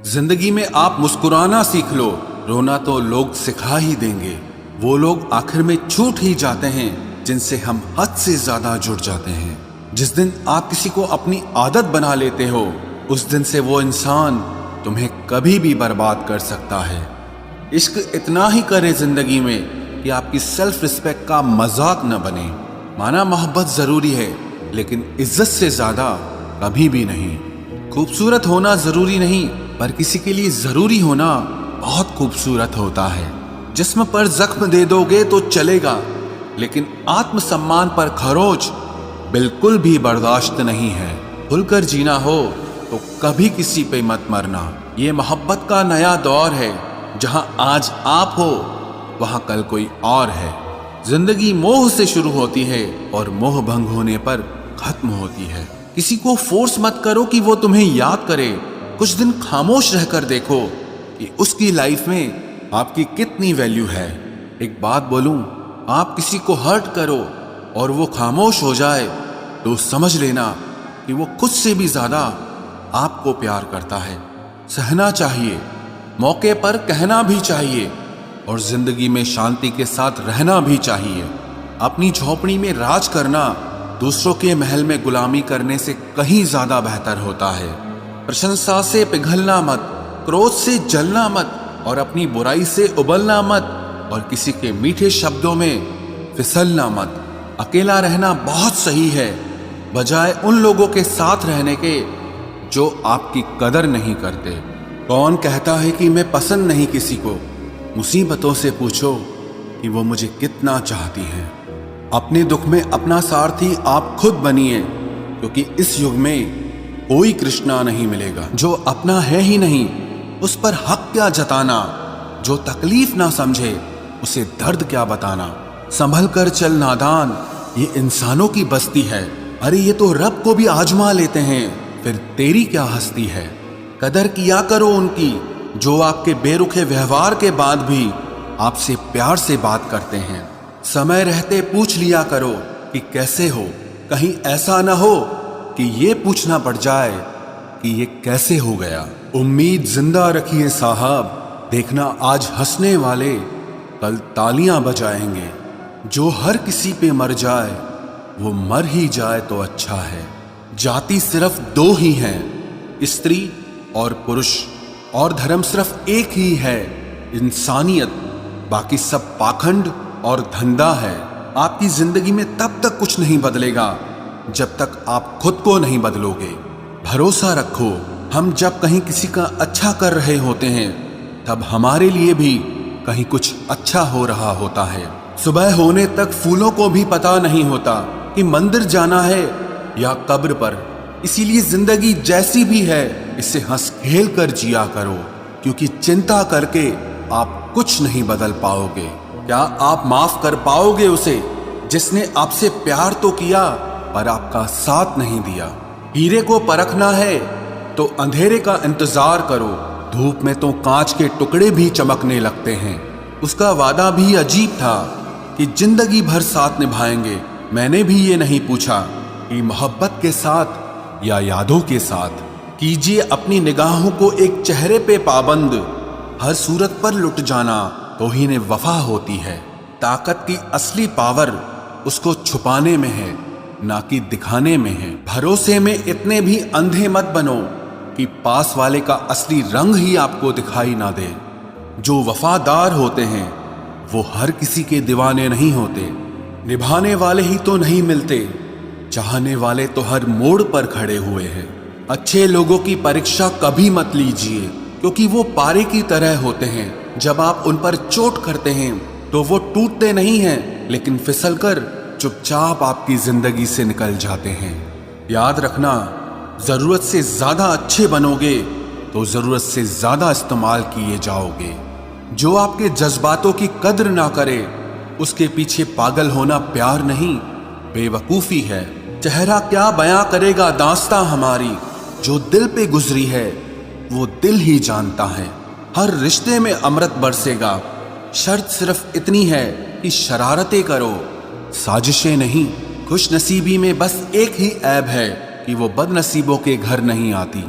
जिंदगी में आप मुस्कुराना सीख लो, रोना तो लोग सिखा ही देंगे। वो लोग आखिर में छूट ही जाते हैं जिनसे हम हद से ज्यादा जुड़ जाते हैं। जिस दिन आप किसी को अपनी आदत बना लेते हो, उस दिन से वो इंसान तुम्हें कभी भी बर्बाद कर सकता है। इश्क इतना ही करे जिंदगी में कि आपकी सेल्फ रिस्पेक्ट का मजाक न बने। माना मोहब्बत जरूरी है, लेकिन इज्जत से ज्यादा कभी भी नहीं। खूबसूरत होना जरूरी नहीं, पर किसी के लिए जरूरी होना बहुत खूबसूरत होता है। जिस्म पर जख्म दे दोगे तो चलेगा, लेकिन आत्मसम्मान पर खरोच बिल्कुल भी बर्दाश्त नहीं है। खुलकर जीना हो तो कभी किसी पे मत मरना। ये मोहब्बत का नया दौर है, जहां आज आप हो वहां कल कोई और है। जिंदगी मोह से शुरू होती है और मोह भंग होने पर खत्म होती है। किसी को फोर्स मत करो कि वो तुम्हें याद करे। कुछ दिन खामोश रहकर देखो कि उसकी लाइफ में आपकी कितनी वैल्यू है। एक बात बोलूं, आप किसी को हर्ट करो और वो खामोश हो जाए तो समझ लेना कि वो खुद से भी ज्यादा आपको प्यार करता है। सहना चाहिए, मौके पर कहना भी चाहिए, और जिंदगी में शांति के साथ रहना भी चाहिए। अपनी झोपड़ी में राज करना दूसरों के महल में गुलामी करने से कहीं ज्यादा बेहतर होता है। प्रशंसा से पिघलना मत, क्रोध से जलना मत, और अपनी बुराई से उबलना मत, और किसी के मीठे शब्दों में फिसलना मत। अकेला रहना बहुत सही है, बजाय उन लोगों के साथ रहने के जो आपकी कदर नहीं करते। कौन कहता है कि मैं पसंद नहीं किसी को? मुसीबतों से पूछो कि वो मुझे कितना चाहती हैं। अपने दुख में अपना सारथी आप खुद बनिए, क्योंकि इस युग में कोई कृष्णा नहीं मिलेगा। जो अपना है ही नहीं, उस पर हक क्या जताना? जो तकलीफ ना समझे, उसे दर्द क्या बताना? संभल कर चल नादान, ये इंसानों की बस्ती है। अरे ये तो रब को भी आजमा लेते हैं, फिर तेरी क्या हस्ती है? कदर किया करो उनकी जो आपके बेरुखे व्यवहार के बाद भी आपसे प्यार से बात करते हैं। समय रहते पूछ लिया करो कि कैसे हो, कहीं ऐसा ना हो कि ये पूछना पड़ जाए कि ये कैसे हो गया। उम्मीद जिंदा रखिए साहब, देखना आज हंसने वाले कल तालियां बजाएंगे। जो हर किसी पे मर जाए वो मर ही जाए तो अच्छा है। जाति सिर्फ दो ही हैं, स्त्री और पुरुष, और धर्म सिर्फ एक ही है, इंसानियत। बाकी सब पाखंड और धंधा है। आपकी जिंदगी में तब तक कुछ नहीं बदलेगा जब तक आप खुद को नहीं बदलोगे। भरोसा रखो, हम जब कहीं किसी का अच्छा कर रहे होते हैं, तब हमारे लिए भी कहीं कुछ अच्छा हो रहा होता है। सुबह होने तक फूलों को भी पता नहीं होता कि मंदिर जाना है या कब्र पर। इसीलिए जिंदगी जैसी भी है, इसे हंस खेल कर जिया करो, क्योंकि चिंता करके आप कुछ नहीं बदल पाओगे। क्या आप माफ कर पाओगे उसे जिसने आपसे प्यार तो किया पर आपका साथ नहीं दिया? हीरे को परखना है तो अंधेरे का इंतजार करो, धूप में तो कांच के टुकड़े भी चमकने लगते हैं। उसका वादा भी अजीब था कि जिंदगी भर साथ निभाएंगे। मैंने भी ये नहीं पूछा कि मोहब्बत के साथ या यादों के साथ। कीजिए अपनी निगाहों को एक चेहरे पे पाबंद, हर सूरत पर लुट जाना तो ही ने वफा होती है। ताकत की असली पावर उसको छुपाने में है, ना कि दिखाने में है। भरोसे में इतने भी अंधे मत बनो कि पास वाले का असली रंग ही आपको दिखाई ना दे। जो वफादार होते हैं वो हर किसी के दीवाने नहीं होते। निभाने वाले ही तो नहीं मिलते, चाहने वाले तो हर मोड़ पर खड़े हुए हैं। अच्छे लोगों की परीक्षा कभी मत लीजिए, क्योंकि वो पारे की तरह होते हैं। जब आप उन पर चोट करते हैं तो वो टूटते नहीं हैं, लेकिन फिसलकर चुपचाप आपकी जिंदगी से निकल जाते हैं। याद रखना, जरूरत से ज्यादा अच्छे बनोगे तो जरूरत से ज्यादा इस्तेमाल किए जाओगे। जो आपके जज्बातों की कद्र ना करे, उसके पीछे पागल होना प्यार नहीं, बेवकूफी है। चेहरा क्या बयां करेगा दास्तां हमारी, जो दिल पे गुजरी है वो दिल ही जानता है। हर रिश्ते में अमृत बरसेगा, शर्त सिर्फ इतनी है कि शरारतें करो, साजिशें नहीं। खुश नसीबी में बस एक ही ऐब है कि वो बदनसीबों के घर नहीं आती।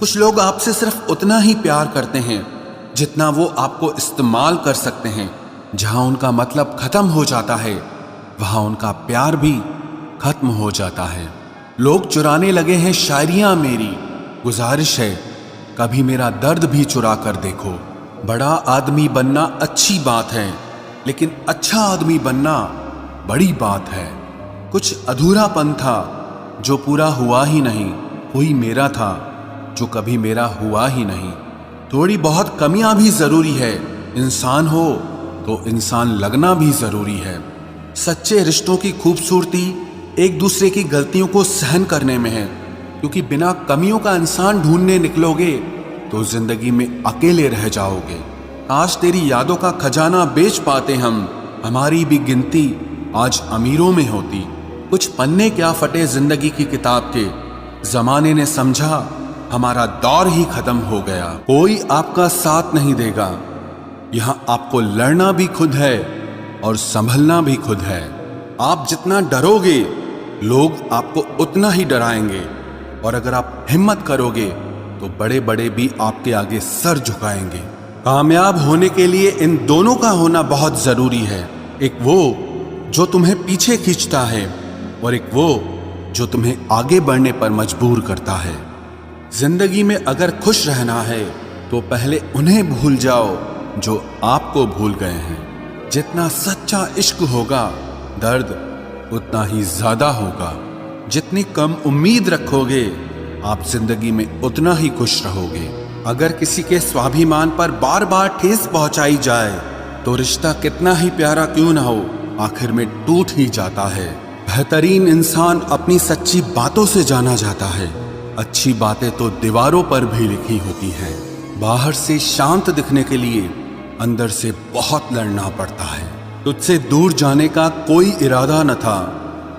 कुछ लोग आपसे सिर्फ उतना ही प्यार करते हैं जितना वो आपको इस्तेमाल कर सकते हैं। जहां उनका मतलब खत्म हो जाता है वहां उनका प्यार भी खत्म हो जाता है। लोग चुराने लगे हैं शायरियां मेरी, गुजारिश है कभी मेरा दर्द भी चुरा कर देखो। बड़ा आदमी बनना अच्छी बात है, लेकिन अच्छा आदमी बनना बड़ी बात है। कुछ अधूरापन था जो पूरा हुआ ही नहीं, कोई मेरा था जो कभी मेरा हुआ ही नहीं। थोड़ी बहुत कमियां भी जरूरी है, इंसान हो तो इंसान लगना भी जरूरी है। सच्चे रिश्तों की खूबसूरती एक दूसरे की गलतियों को सहन करने में है, क्योंकि बिना कमियों का इंसान ढूंढने निकलोगे तो जिंदगी में अकेले रह जाओगे। काश तेरी यादों का खजाना बेच पाते हम, हमारी भी गिनती आज अमीरों में होती। कुछ पन्ने क्या फटे जिंदगी की किताब के, जमाने ने समझा हमारा दौर ही खत्म हो गया। कोई आपका साथ नहीं देगा, यहां आपको लड़ना भी खुद है और संभलना भी खुद है। आप जितना डरोगे लोग आपको उतना ही डराएंगे, और अगर आप हिम्मत करोगे तो बड़े बड़े भी आपके आगे सर झुकाएंगे। कामयाब होने के लिए इन दोनों का होना बहुत जरूरी है। एक वो जो तुम्हें पीछे खींचता है और एक वो जो तुम्हें आगे बढ़ने पर मजबूर करता है। जिंदगी में अगर खुश रहना है तो पहले उन्हें भूल जाओ जो आपको भूल गए हैं। जितना सच्चा इश्क होगा दर्द उतना ही ज्यादा होगा। जितनी कम उम्मीद रखोगे आप जिंदगी में उतना ही खुश रहोगे। अगर किसी के स्वाभिमान पर बार बार ठेस पहुंचाई जाए तो रिश्ता कितना ही प्यारा क्यों ना हो आखिर में टूट ही जाता है। बेहतरीन इंसान अपनी सच्ची बातों से जाना जाता है। अच्छी बातें तो दीवारों पर भी लिखी होती हैं। बाहर से शांत दिखने के लिए अंदर से बहुत लड़ना पड़ता है। तुझसे दूर जाने का कोई इरादा न था,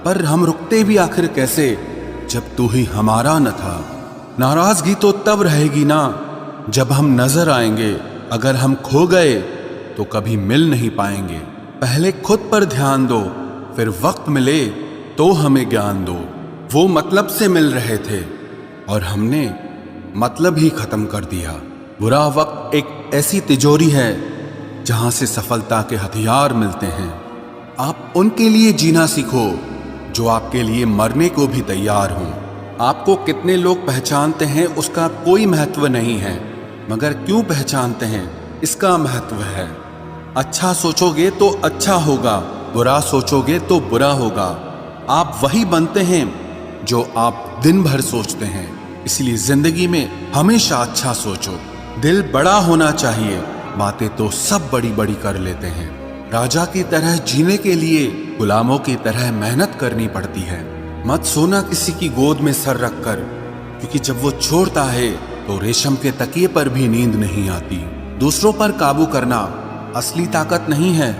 पर हम रुकते भी आखिर कैसे जब तू ही हमारा न था। नाराजगी तो तब रहेगी ना जब हम नजर आएंगे, अगर हम खो गए तो कभी मिल नहीं पाएंगे। पहले खुद पर ध्यान दो, फिर वक्त मिले तो हमें ज्ञान दो। वो मतलब से मिल रहे थे और हमने मतलब ही खत्म कर दिया। बुरा वक्त एक ऐसी तिजोरी है जहां से सफलता के हथियार मिलते हैं। आप उनके लिए जीना सीखो जो आपके लिए मरने को भी तैयार हों। आपको कितने लोग पहचानते हैं उसका कोई महत्व नहीं है, मगर क्यों पहचानते हैं इसका महत्व है। अच्छा सोचोगे तो अच्छा होगा, बुरा सोचोगे तो बुरा होगा। आप वही बनते हैं जो आप दिन भर सोचते हैं। इसलिए जिंदगी में हमेशा अच्छा सोचो। दिल बड़ा होना चाहिए, बातें तो सब बड़ी बड़ी कर लेते हैं। राजा की तरह जीने के लिए गुलामों की तरह मेहनत करनी पड़ती है। मत सोना किसी की गोद में सर रखकर, क्योंकि जब वो छोड़ता है तो रेशम के तकिए पर भी नींद नहीं आती। दूसरों पर काबू करना असली ताकत नहीं है,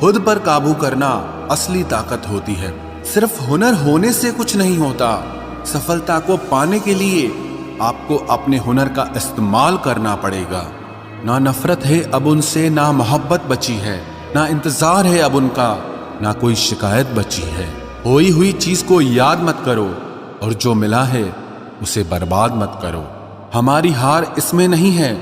खुद पर काबू करना असली ताकत होती है। सिर्फ हुनर होने से कुछ नहीं होता। सफलता को पाने के लिए आपको अपने हुनर का इस्तेमाल करना पड़ेगा। ना नफरत है अब उनसे, ना मोहब्बत बची है, ना इंतजार है अब उनका, ना कोई शिकायत बची है। खोई हुई चीज को याद मत करो और जो मिला है उसे बर्बाद मत करो। हमारी हार इसमें नहीं है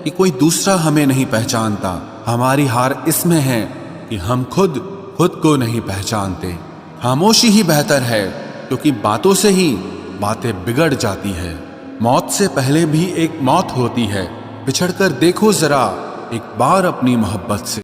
कि कोई दूसरा हमें नहीं पहचानता, हमारी हार इसमें है कि हम खुद को नहीं पहचानते। खामोशी ही बेहतर है, क्योंकि बातों से ही बातें बिगड़ जाती है। मौत से पहले भी एक मौत होती है। बिछड़कर देखो जरा एक बार अपनी मोहब्बत से।